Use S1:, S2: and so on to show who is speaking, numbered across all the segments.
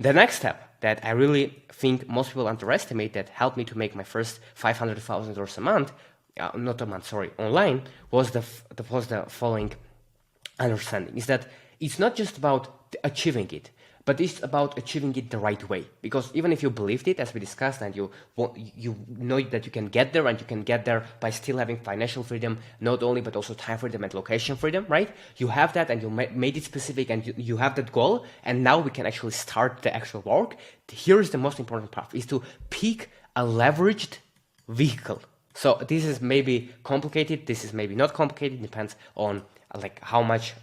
S1: The next step that I really think most people underestimate that helped me to make my first $500,000 a month, not a month, sorry, online, was the following understanding, is that it's not just about achieving it, but it's about achieving it the right way. Because even if you believed it, as we discussed, and you know that you can get there, and you can get there by still having financial freedom, not only, but also time freedom and location freedom, right? You have that, and you made it specific, and you have that goal, and now we can actually start the actual work. Here's the most important part, is to pick a leveraged vehicle. So this is maybe complicated, this is maybe not complicated, depends on like how much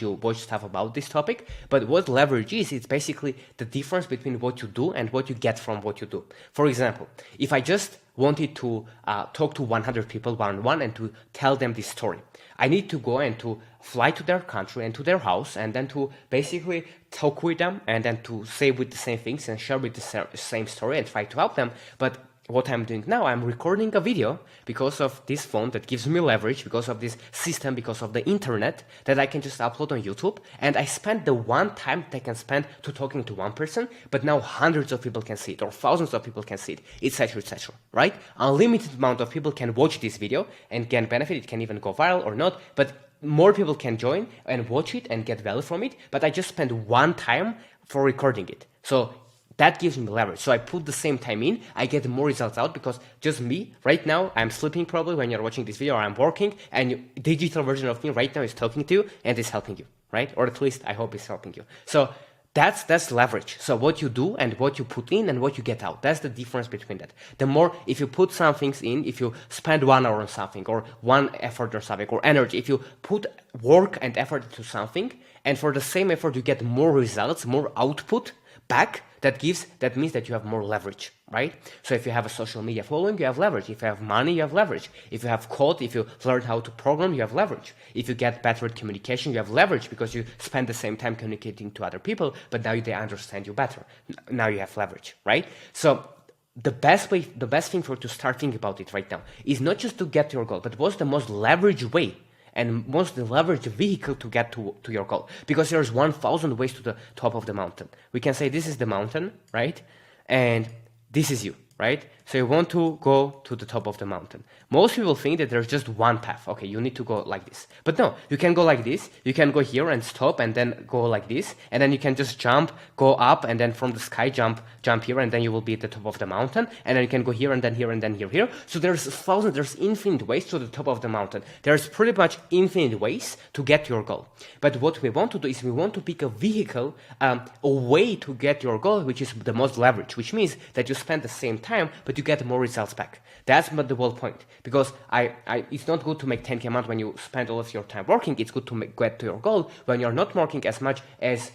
S1: you watch stuff about this topic. But what leverage is, it's basically the difference between what you do and what you get from what you do. For example, if I just wanted to talk to 100 people one-on-one and to tell them this story, I need to go and to fly to their country and to their house, and then to basically talk with them, and then to say with the same things and share with the same story and try to help them. But what I'm doing now, I'm recording a video because of this phone that gives me leverage, because of this system, because of the internet, that I can just upload on YouTube. And I spend the one time that I can spend to talking to one person, but now hundreds of people can see it, or thousands of people can see it, etc., right? Unlimited amount of people can watch this video and can benefit. It can even go viral or not, but more people can join and watch it and get value from it. But I just spend one time for recording it. So that gives me leverage. So I put the same time in, I get more results out, because just me, right now, I'm sleeping probably when you're watching this video, or I'm working, and digital version of me right now is talking to you and is helping you, right? Or at least I hope it's helping you. So that's leverage. So what you do and what you put in and what you get out, that's the difference between that. The more, if you put some things in, if you spend 1 hour on something, or one effort or something, or energy, if you put work and effort into something, and for the same effort you get more results, more output back, that means that you have more leverage, right? So if you have a social media following, you have leverage. If you have money, you have leverage. If you have code, if you learn how to program, you have leverage. If you get better at communication, you have leverage, because you spend the same time communicating to other people, but now they understand you better. Now you have leverage, right? So the best thing to start thinking about it right now is not just to get to your goal, but what's the most leveraged way and most leveraged vehicle to get to your goal. Because there's 1,000 ways to the top of the mountain. We can say this is the mountain, right? And this is you, right? So you want to go to the top of the mountain. Most people think that there's just one path. Okay, you need to go like this. But no, you can go like this. You can go here and stop and then go like this. And then you can just jump, go up, and then from the sky jump here, and then you will be at the top of the mountain. And then you can go here and then here and then here. So there's infinite ways to the top of the mountain. There's pretty much infinite ways to get your goal. But what we want to do is we want to pick a vehicle, a way to get your goal, which is the most leverage, which means that you spend the same time, but you get more results back. That's the whole point. Because it's not good to make 10K a month when you spend all of your time working. It's good to get to your goal when you're not working as much as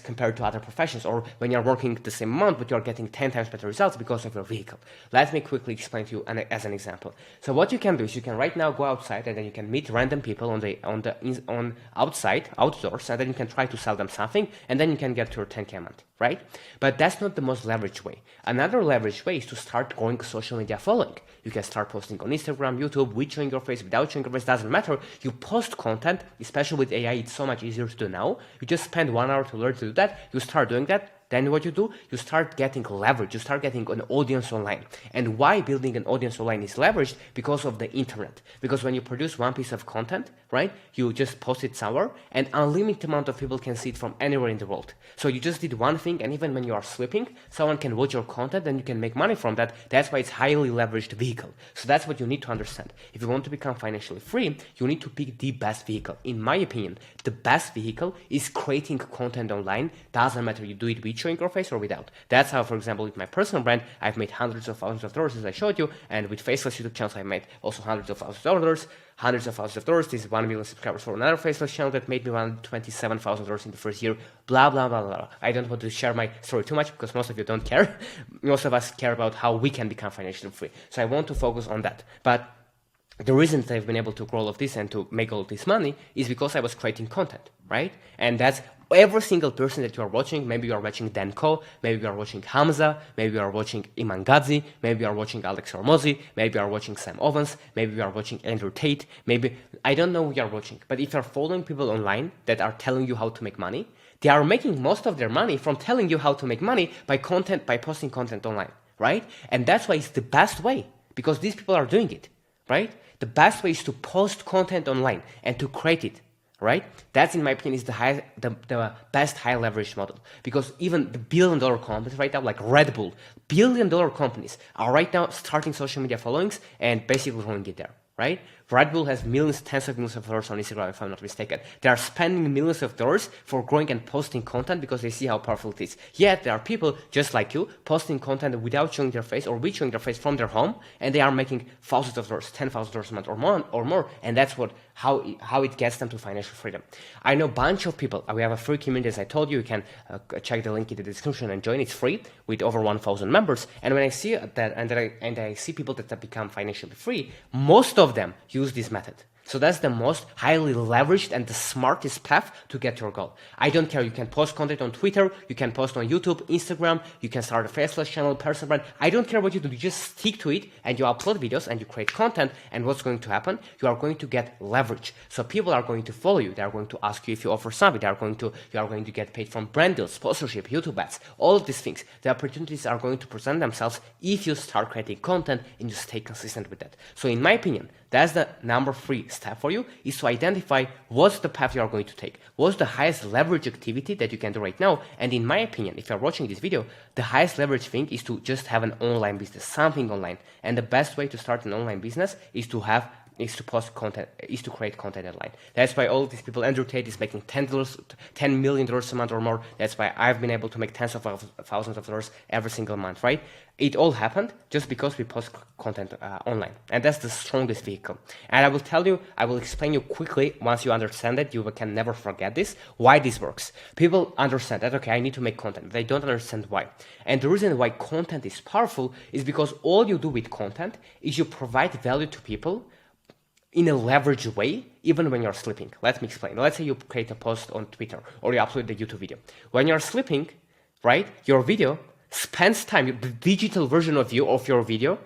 S1: compared to other professions, or when you're working the same amount, but you're getting 10 times better results because of your vehicle. Let me quickly explain to you as an example. So what you can do is you can right now go outside, and then you can meet random people outdoors, and then you can try to sell them something, and then you can get to your 10K a month, right? But that's not the most leveraged way. Another leveraged way is to start growing social media following. You can start posting on Instagram, YouTube, with showing your face, without showing your face, doesn't matter. You post content, especially with AI, it's so much easier to do now. You just spend 1 hour to learn to do that. You start doing that. Then what you do, you start getting leverage, you start getting an audience online. And why building an audience online is leveraged? Because of the internet. Because when you produce one piece of content, right, you just post it somewhere, and unlimited amount of people can see it from anywhere in the world. So you just did one thing, and even when you are sleeping, someone can watch your content, and you can make money from that. That's why it's highly leveraged vehicle. So that's what you need to understand. If you want to become financially free, you need to pick the best vehicle. In my opinion, the best vehicle is creating content online. Doesn't matter you do it with showing your face or without. That's how, for example, with my personal brand, I've made hundreds of thousands of dollars, as I showed you, and with faceless YouTube channels, I made also hundreds of thousands of dollars. This is 1 million subscribers for another faceless channel that made me $27,000 in the first year, blah, blah, blah, blah. I don't want to share my story too much because most of you don't care. Most of us care about how we can become financially free. So I want to focus on that. But the reason that I've been able to grow all of this and to make all of this money is because I was creating content, right? And that's every single person that you are watching. Maybe you are watching Dan Ko, maybe you are watching Hamza, maybe you are watching Iman Gadzi, maybe you are watching Alex Hormozi, maybe you are watching Sam Ovens, maybe you are watching Andrew Tate, maybe I don't know who you're watching, but if you're following people online that are telling you how to make money, they are making most of their money from telling you how to make money by posting content online, right? And that's why it's the best way, because these people are doing it, right? The best way is to post content online and to create it, right? That's, in my opinion, is the best high leverage model, because even the billion-dollar companies right now, like Red Bull, billion-dollar companies are right now starting social media followings and basically growing it there, right? Red Bull has millions, tens of millions of followers on Instagram, if I'm not mistaken. They are spending millions of dollars for growing and posting content because they see how powerful it is. Yet there are people just like you posting content without showing their face or with showing their face from their home, and they are making thousands of dollars, $10,000 a month or more, and that's how it gets them to financial freedom. I know a bunch of people. We have a free community, as I told you. You can check the link in the description and join. It's free with over 1,000 members. And when I see that, and I see people that have become financially free, most of them use this method. So that's the most highly leveraged and the smartest path to get your goal. I don't care. You can post content on Twitter. You can post on YouTube, Instagram. You can start a faceless channel, personal brand. I don't care what you do. You just stick to it and you upload videos and you create content. And what's going to happen? You are going to get leverage. So people are going to follow you. They are going to ask you if you offer something. You are going to get paid from brand deals, sponsorship, YouTube ads, all of these things. The opportunities are going to present themselves if you start creating content and you stay consistent with that. So in my opinion, that's the number 3 step for you, is to identify what's the path you are going to take. What's the highest leverage activity that you can do right now? And in my opinion, if you're watching this video, the highest leverage thing is to just have an online business, something online. And the best way to start an online business is to post content, is to create content online. That's why all these people, Andrew Tate is making $10 million a month or more. That's why I've been able to make tens of thousands of dollars every single month, right? It all happened just because we post content online. And that's the strongest vehicle. And I will explain you quickly, once you understand it, you can never forget this, why this works. People understand that, okay, I need to make content. They don't understand why. And the reason why content is powerful is because all you do with content is you provide value to people in a leveraged way, even when you're sleeping. Let me explain. Let's say you create a post on Twitter or you upload the YouTube video. When you're sleeping, right, your video spends time, the digital version of your video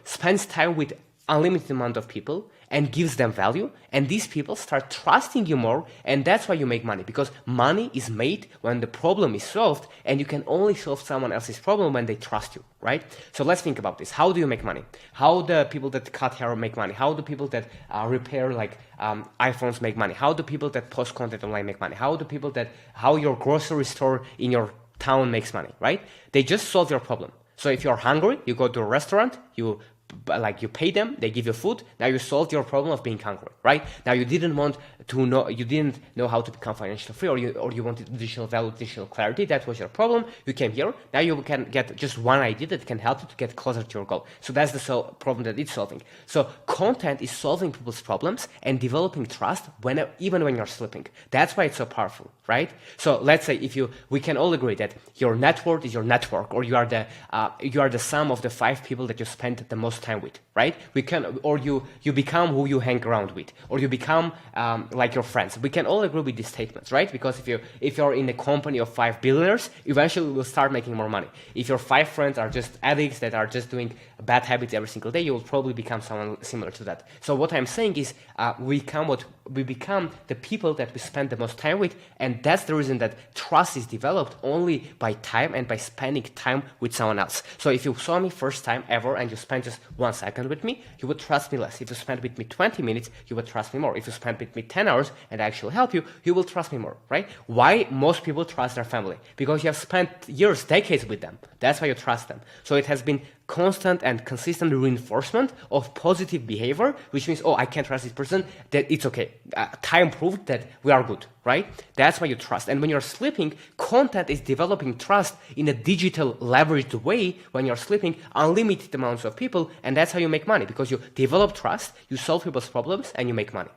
S1: spends time with unlimited amount of people and gives them value, and these people start trusting you more, and that's why you make money, because money is made when the problem is solved, and you can only solve someone else's problem when they trust you, right? So let's think about this. How do you make money? How the people that cut hair make money? How do people that repair iPhones make money? How do people that post content online make money? How your grocery store in your town makes money, right? They just solve your problem. So if you're hungry, you go to a restaurant, you pay them, they give you food. Now you solved your problem of being hungry, right? Now you didn't know how to become financially free, or you wanted additional value, additional clarity. That was your problem. You came here. Now you can get just one idea that can help you to get closer to your goal. So that's the problem that it's solving. So content is solving people's problems and developing trust even when you're sleeping. That's why it's so powerful, right? So let's say we can all agree that your net worth is your network, or you are the sum of the 5 people that you spend the most time with, right? You become who you hang around with, or you become like your friends. We can all agree with these statements, right? Because if you're in a company of 5 billionaires, eventually you will start making more money. If your 5 friends are just addicts that are just doing bad habits every single day, you will probably become someone similar to that. So what I'm saying is we become the people that we spend the most time with, and that's the reason that trust is developed only by time and by spending time with someone else. So if you saw me first time ever and you spent just 1 second with me, you would trust me less. If you spent with me 20 minutes, you would trust me more. If you spent with me 10 hours and I actually help you, you will trust me more, right? Why most people trust their family? Because you have spent years, decades with them. That's why you trust them. So it has been constant and consistent reinforcement of positive behavior, which means, I can trust this person, that it's okay. Time proved that we are good, right? That's why you trust. And when you're sleeping, content is developing trust in a digital leveraged way. When you're sleeping, unlimited amounts of people, and that's how you make money, because you develop trust, you solve people's problems, and you make money.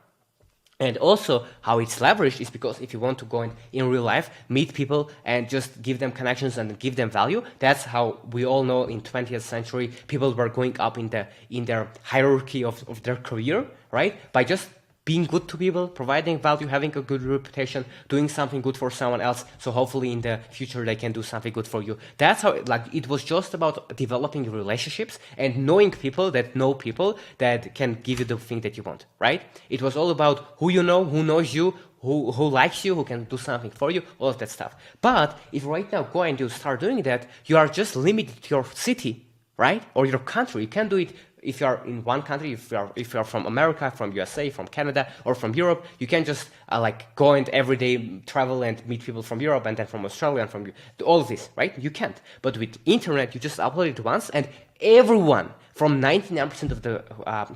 S1: And also, how it's leveraged is because if you want to go in real life, meet people and just give them connections and give them value, that's how we all know in 20th century, people were going up in their hierarchy of their career, right? By just being good to people, providing value, having a good reputation, doing something good for someone else. So hopefully in the future they can do something good for you. That's how it was just about developing relationships and knowing people that know people that can give you the thing that you want, right? It was all about who you know, who knows you, who likes you, who can do something for you, all of that stuff. But if right now go and you start doing that, you are just limited to your city, right? Or your country. You can't do it if you are in one country, if you are from America, from USA, from Canada, or from Europe. You can't just go and every day travel and meet people from Europe and then from Australia and from all of this, right? You can't. But with internet, you just upload it once and everyone from 99% of the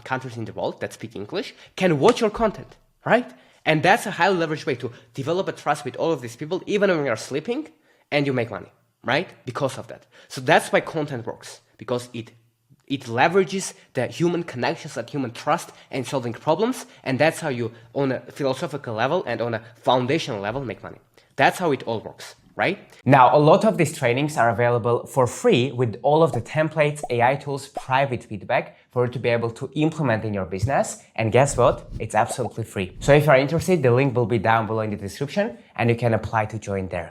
S1: countries in the world that speak English can watch your content, right? And that's a highly leveraged way to develop a trust with all of these people, even when you're sleeping, and you make money, right? Because of that. So that's why content works, because it leverages the human connections and human trust and solving problems, and that's how you, on a philosophical level and on a foundational level, make money. That's how it all works, right?
S2: Now, a lot of these trainings are available for free with all of the templates, AI tools, private feedback for you to be able to implement in your business. And guess what? It's absolutely free. So if you're interested, the link will be down below in the description and you can apply to join there.